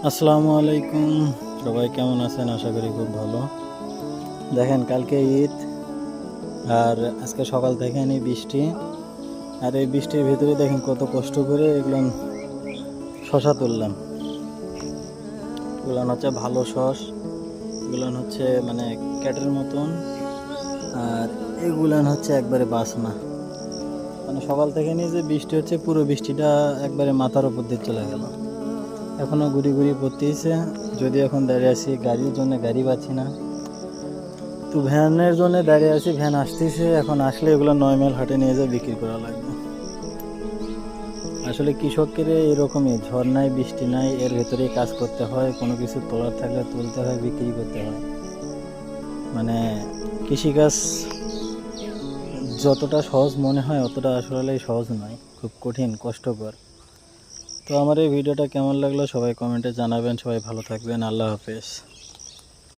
আসসালামু আলাইকুম, সবাই কেমন আছেন? আশা করি খুব ভালো। দেখেন, কালকে ঈদ আর আজকে সকাল থেকে নেই বৃষ্টি। আর এই বৃষ্টির ভিতরে দেখেন কত কষ্ট করে এগুলো শশা তুললাম। এগুলো হচ্ছে ভালো শস, এগুলো হচ্ছে মানে ক্যাটের মতন। আর এগুলো হচ্ছে একবারে বাসনা, মানে সকাল থেকে নিয়ে যে বৃষ্টি হচ্ছে, পুরো বৃষ্টিটা একবারে মাথার উপর দিয়ে চলে গেল। এখনও ঘুরি ঘুরি পড়তেইছে। যদি এখন দাঁড়িয়ে আছি গাড়ির জন্য, গাড়ি পাচ্ছি না, তো ভ্যানের জন্য দাঁড়িয়ে আছি। ভ্যান আসতেছে, এখন আসলে এগুলো 9 মাইল হাটে নিয়ে যা বিক্রি করা লাগবে। আসলে কৃষকের এরকমই, ঝড় নাই বৃষ্টি নাই, এর ভেতরেই কাজ করতে হয়। কোনো কিছু তোলার থাকলে তুলতে হয়, বিক্রি করতে হয়। মানে কৃষিকাজ যতটা সহজ মনে হয় অতটা আসলে সহজ নয়, খুব কঠিন, কষ্টকর। তো আমার এই ভিডিওটা কেমন লাগলো সবাই কমেন্টে জানাবেন। সবাই ভালো থাকবেন। আল্লাহ হাফেজ।